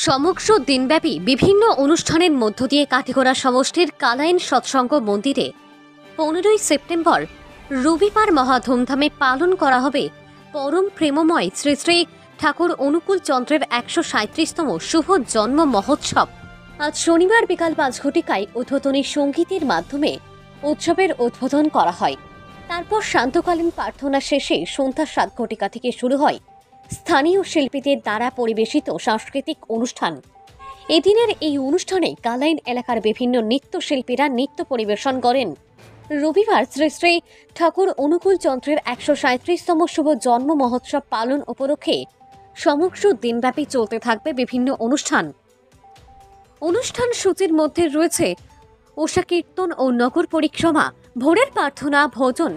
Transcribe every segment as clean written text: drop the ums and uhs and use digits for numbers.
সমগ্র দিনব্যাপী বিভিন্ন অনুষ্ঠানের মধ্য দিয়ে কাঠিগড়া সমষ্টির কালাইন সৎসঙ্গ মন্দিরে 15ই সেপ্টেম্বর রবিবার মহা ধুমধামে পালন করা হবে পরম প্রেমময় শ্রী শ্রী ঠাকুর অনুকূল চন্দ্রের 137তম শুভ জন্ম মহোৎসব। আজ শনিবার বিকাল 5 ঘটিকায় উদ্বোধনী সঙ্গীতের মাধ্যমে উৎসবের উদ্বোধন করা হয়। তারপর শান্তকালীন প্রার্থনা শেষে সন্ধ্যা 7 ঘটিকা থেকে শুরু হয় স্থানীয় শিল্পীদের দ্বারা পরিবেশিত সাংস্কৃতিক অনুষ্ঠান। এদিনের এই অনুষ্ঠানে কালাইন এলাকার বিভিন্ন নৃত্যশিল্পীরা নৃত্য পরিবেশন করেন। রবিবার শ্রী শ্রী ঠাকুর অনুকূল চন্দ্রের 137তম শুভ জন্ম মহোৎসব পালন উপলক্ষে সমগ্র দিনব্যাপী চলতে থাকবে বিভিন্ন অনুষ্ঠান সূচির মধ্যে রয়েছে ওষা কীর্তন ও নগর পরিক্রমা, ভোরের প্রার্থনা, ভোজন,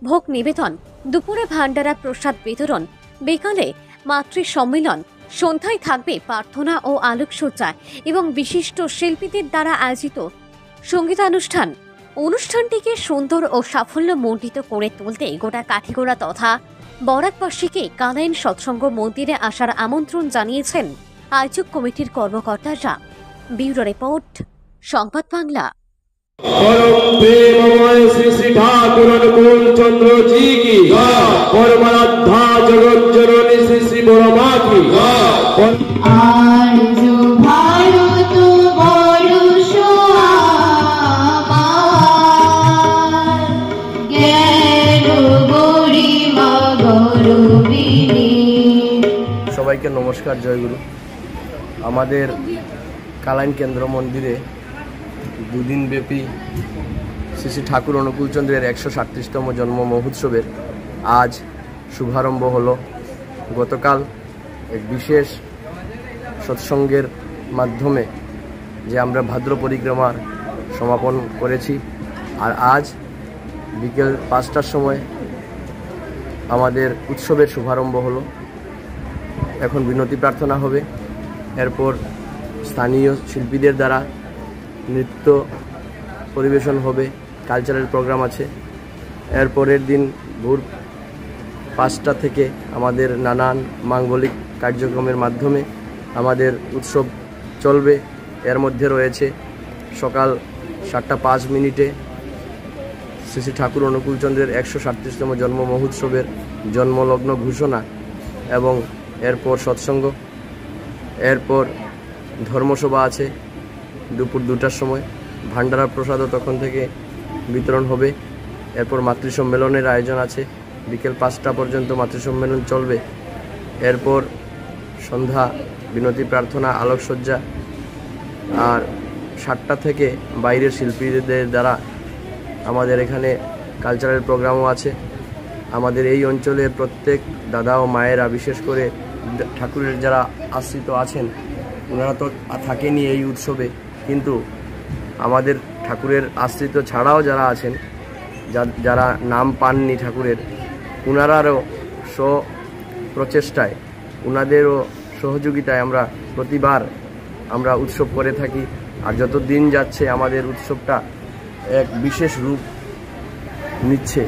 ভোগ নিবেদন, দুপুরে ভান্ডারা প্রসাদ বিতরণ, বিকালে মাতৃ সম্মেলন, সন্ধ্যায় থাকবে প্রার্থনা ও আলোকসজ্জা এবং বিশিষ্ট শিল্পীদের দ্বারা আয়োজিত সঙ্গীতানুষ্ঠান। অনুষ্ঠানটিকে সুন্দর ও সাফল্যমণ্ডিত করে তুলতে গোটা কাঠিগড়া তথা বরাকবাসীকে কালাইন সৎসঙ্গ মন্দিরে আসার আমন্ত্রণ জানিয়েছেন আয়োজক কমিটির কর্মকর্তারা। ব্যুরো রিপোর্ট, সংবাদ বাংলা। परम प्रेममय श्री श्री ठाकुर अनुकूल चंद्र जी की परमाराध्या जगत जननी श्री श्री बरमा की आरजू भारत बरुष आमार জ্ঞান গরিমা গৌরবিনী। সবাইকে নমস্কার, জয়গুরু। আমাদের কালাইন কেন্দ্র মন্দিরে দুদিন ব্যাপী শ্রী শ্রী ঠাকুর অনুকূল চন্দ্রের 137তম জন্ম মহোৎসবের আজ শুভারম্ভ হলো। গতকাল এক বিশেষ সৎসঙ্গের মাধ্যমে যে আমরা ভাদ্র পরিক্রমার সমাপন করেছি, আর আজ বিকেল 5টার সময় আমাদের উৎসবের শুভারম্ভ হলো। এখন বিনতি প্রার্থনা হবে, এরপর স্থানীয় শিল্পীদের দ্বারা নৃত্য পরিবেশন হবে, কালচারাল প্রোগ্রাম আছে। এরপরের দিন ভোর 5টা থেকে আমাদের নানান মাঙ্গলিক কার্যক্রমের মাধ্যমে আমাদের উৎসব চলবে। এর মধ্যে রয়েছে সকাল 7টা 5 মিনিটে শ্রী শ্রী ঠাকুর অনুকূল চন্দ্রের 137তম জন্ম মহোৎসবের জন্মলগ্ন ঘোষণা এবং এরপর সৎসঙ্গ, এরপর ধর্মসভা আছে দুপুর 2টার সময়, ভান্ডারা প্রসাদও তখন থেকে বিতরণ হবে। এরপর মাতৃ সম্মেলনের আয়োজন আছে, বিকেল 5টা পর্যন্ত মাতৃ সম্মেলন চলবে। এরপর সন্ধ্যা বিনতি প্রার্থনা, আলোকসজ্জা, আর 7টা থেকে বাইরের শিল্পীদের দ্বারা আমাদের এখানে কালচারাল প্রোগ্রামও আছে। আমাদের এই অঞ্চলের প্রত্যেক দাদা ও মায়েরা, বিশেষ করে ঠাকুরের যারা আশ্রিত আছেন, ওনারা তো থাকেনি এই উৎসবে, কিন্তু আমাদের ঠাকুরের আশ্রিত ছাড়াও যারা আছেন, যারা নাম পাননি ঠাকুরের, ওনারারও প্রচেষ্টায়, ওনাদেরও সহযোগিতায় আমরা প্রতিবার আমরা উৎসব করে থাকি। আর যত দিন যাচ্ছে আমাদের উৎসবটা এক বিশেষ রূপ নিচ্ছে,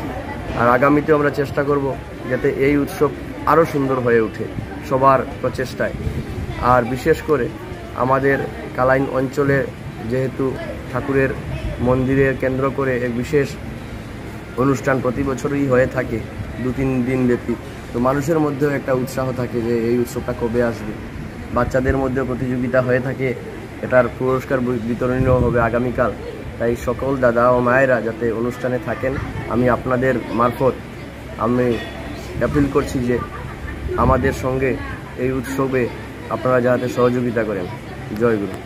আর আগামীতেও আমরা চেষ্টা করব যাতে এই উৎসব আরও সুন্দর হয়ে ওঠে সবার প্রচেষ্টায়। আর বিশেষ করে আমাদের কালাইন অঞ্চলে যেহেতু ঠাকুরের মন্দিরের কেন্দ্র করে এক বিশেষ অনুষ্ঠান প্রতি বছরই হয়ে থাকে 2-3 দিন ব্যাপী, তো মানুষের মধ্যেও একটা উৎসাহ থাকে যে এই উৎসবটা কবে আসবে। বাচ্চাদের মধ্যেও প্রতিযোগিতা হয়ে থাকে, এটার পুরস্কার বিতরণীয় হবে আগামীকাল। তাই সকল দাদা ও মায়েরা যাতে অনুষ্ঠানে থাকেন, আমি আপনাদের মারফত আমি অ্যাপিল করছি যে আমাদের সঙ্গে এই উৎসবে আপনারা যাতে সহযোগিতা করেন। জয় গুরু।